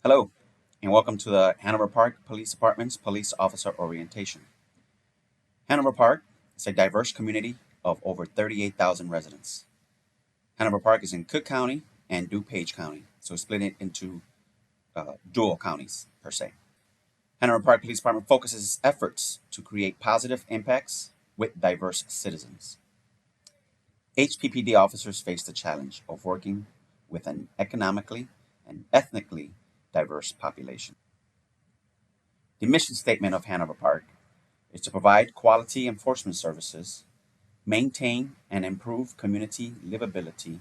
Hello, and welcome to the Hanover Park Police Department's Police Officer Orientation. Hanover Park is a diverse community of over 38,000 residents. Hanover Park is in Cook County and DuPage County, so split it into dual counties per se. Hanover Park Police Department focuses its efforts to create positive impacts with diverse citizens. HPPD officers face the challenge of working with an economically and ethnically diverse population. The mission statement of Hanover Park is to provide quality enforcement services, maintain and improve community livability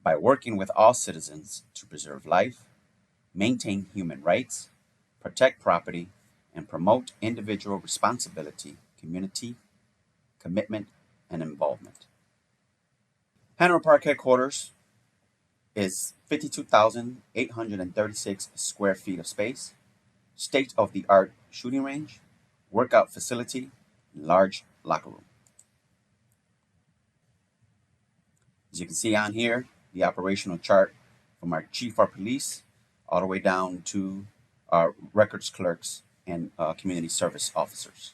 by working with all citizens to preserve life, maintain human rights, protect property, and promote individual responsibility, community commitment, and involvement. Hanover Park headquarters is 52,836 square feet of space, state-of-the-art shooting range, workout facility, and large locker room. As you can see on here, the operational chart from our chief of police all the way down to our records clerks and community service officers.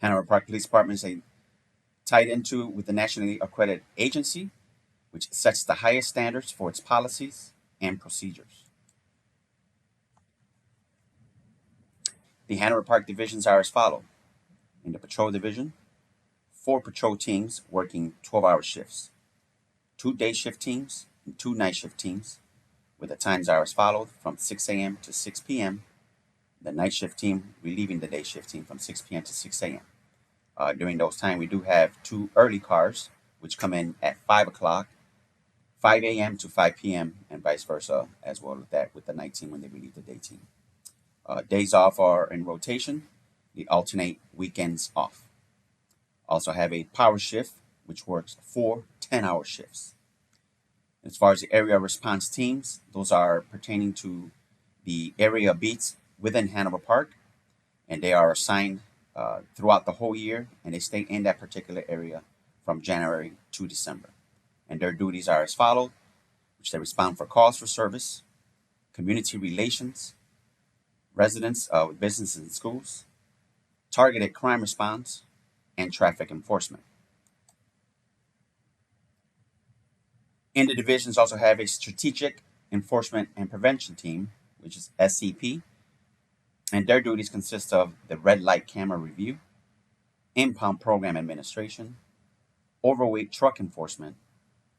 Hanover Park Police Department is tied into with the nationally accredited agency, which sets the highest standards for its policies and procedures. The Hanover Park divisions are as follows. In the patrol division, 4 patrol teams working 12-hour shifts, 2 day shift teams and 2 night shift teams, with the times are as follows from 6 a.m. to 6 p.m. The night shift team relieving the day shift team from 6 p.m. to 6 a.m. During those times, we do have 2 early cars, which come in at 5 o'clock, 5 a.m. to 5 p.m., and vice versa as well with that with the night team when they relieve the day team. Days off are in rotation. They alternate weekends off. Also have a power shift, which works 4 10-hour shifts. As far as the area response teams, those are pertaining to the area beats within Hanover Park, and they are assigned throughout the whole year, and they stay in that particular area from January to December. And their duties are as follows, which they respond for calls for service, community relations, residents with businesses and schools, targeted crime response, and traffic enforcement. And the divisions also have a strategic enforcement and prevention team, which is SCP, and their duties consist of the red light camera review, impound program administration, overweight truck enforcement,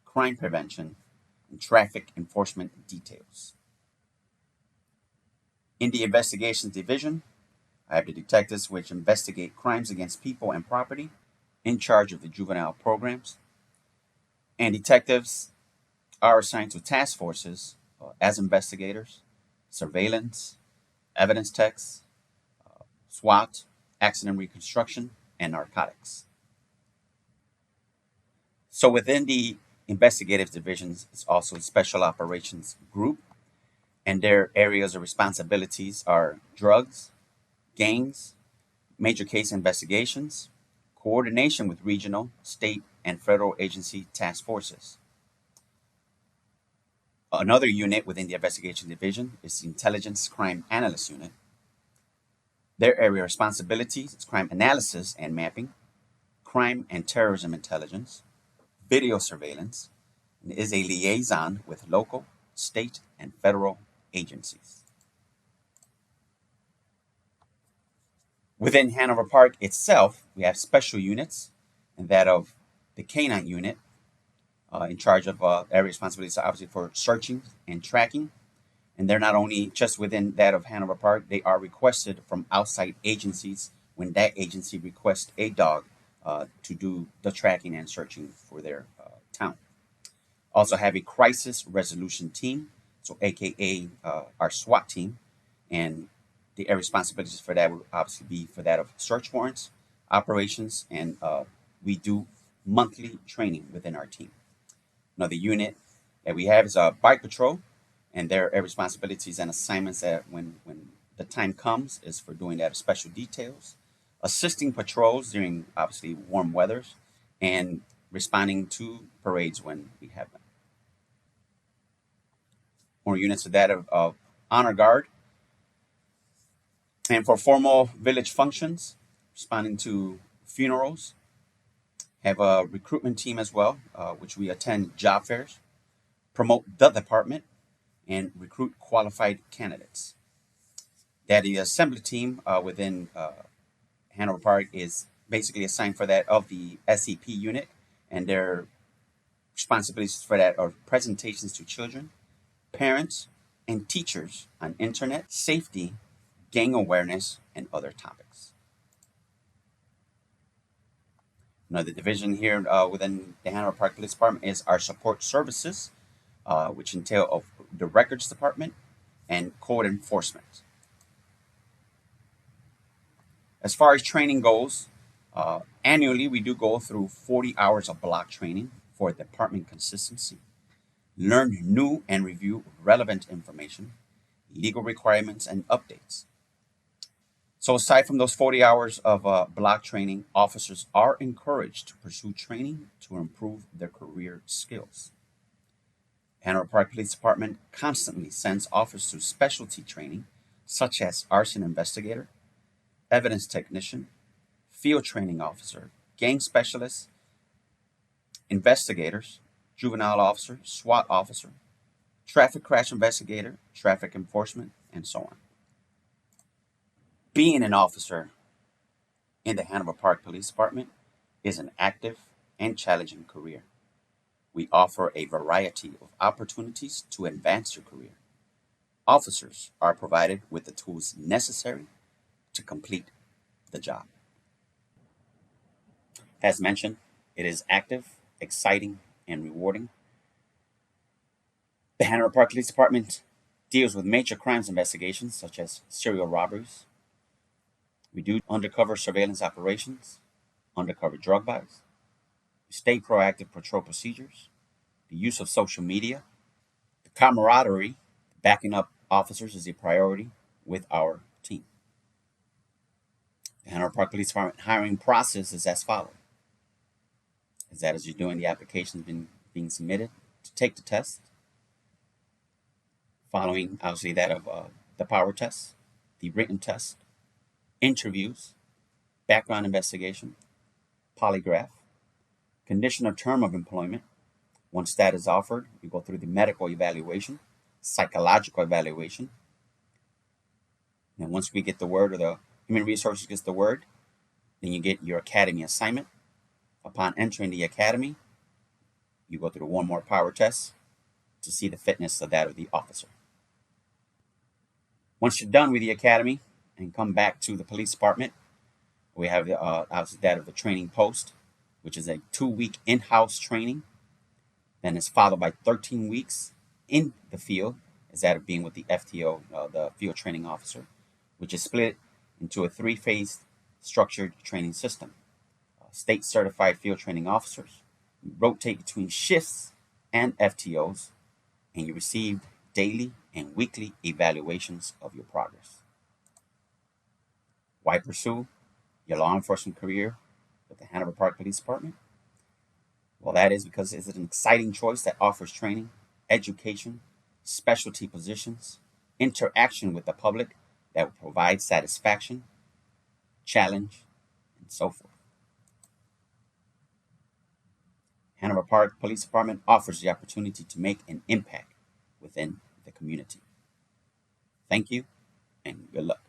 crime prevention, and traffic enforcement details. In the investigations division, I have the detectives which investigate crimes against people and property in charge of the juvenile programs. And detectives are assigned to task forces as investigators, surveillance, evidence techs, SWAT, accident reconstruction, and narcotics. So within the investigative divisions is also a special operations group, and their areas of responsibilities are drugs, gangs, major case investigations, coordination with regional, state, and federal agency task forces. Another unit within the investigation division is the Intelligence Crime Analyst unit. Their area of responsibilities is crime analysis and mapping, crime and terrorism intelligence, video surveillance, and is a liaison with local, state, and federal agencies. Within Hanover Park itself, we have special units, and that of the Canine unit, in charge of area responsibilities, obviously for searching and tracking. And they're not only just within that of Hanover Park, they are requested from outside agencies when that agency requests a dog to do the tracking and searching for their town. Also have a crisis resolution team, so AKA our SWAT team, and the area responsibilities for that would obviously be for that of search warrants, operations, and we do monthly training within our team. Another unit that we have is a bike patrol, and their responsibilities and assignments that when the time comes is for doing that special details, assisting patrols during obviously warm weathers, and responding to parades when we have them. Core units are that of honor guard. And for formal village functions, responding to funerals, have a recruitment team as well, which we attend job fairs, promote the department, and recruit qualified candidates. That the assembly team within Hanover Park is basically assigned for that of the SEP unit, and their responsibilities for that are presentations to children, parents, and teachers on internet safety, gang awareness, and other topics. Another division here within the Hanover Park Police Department is our support services, which entail of the records department and code enforcement. As far as training goes, annually we do go through 40 hours of block training for department consistency, learn new and review relevant information, legal requirements, and updates. So aside from those 40 hours of block training, officers are encouraged to pursue training to improve their career skills. Hanover Park Police Department constantly sends officers to specialty training, such as arson investigator, evidence technician, field training officer, gang specialist, investigators, juvenile officer, SWAT officer, traffic crash investigator, traffic enforcement, and so on. Being an officer in the Hanover Park Police Department is an active and challenging career. We offer a variety of opportunities to advance your career. Officers are provided with the tools necessary to complete the job. As mentioned, it is active, exciting, and rewarding. The Hanover Park Police Department deals with major crimes investigations such as serial robberies. We do undercover surveillance operations, undercover drug buys. We stay proactive patrol procedures, the use of social media, the camaraderie, backing up officers is a priority with our team. The Hanover Park Police Department hiring process is as follows. As you're doing the applications being submitted to take the test, following obviously that of the power test, the written test, interviews, background investigation, polygraph, conditional term of employment. Once that is offered, we go through the medical evaluation, psychological evaluation. And once we get the word, or the human resources gets the word, then you get your academy assignment. Upon entering the academy, you go through one more power test to see the fitness of that of the officer. Once you're done with the academy and come back to the police department, we have obviously that of the training post, which is a 2-week in-house training. Then it's followed by 13 weeks in the field, as that of being with the FTO, the field training officer, which is split into a 3-phase structured training system. State certified field training officers, you rotate between shifts and FTOs, and you receive daily and weekly evaluations of your progress. Why pursue your law enforcement career with the Hanover Park Police Department? Well, that is because it's an exciting choice that offers training, education, specialty positions, interaction with the public that will provide satisfaction, challenge, and so forth. Hanover Park Police Department offers the opportunity to make an impact within the community. Thank you, and good luck.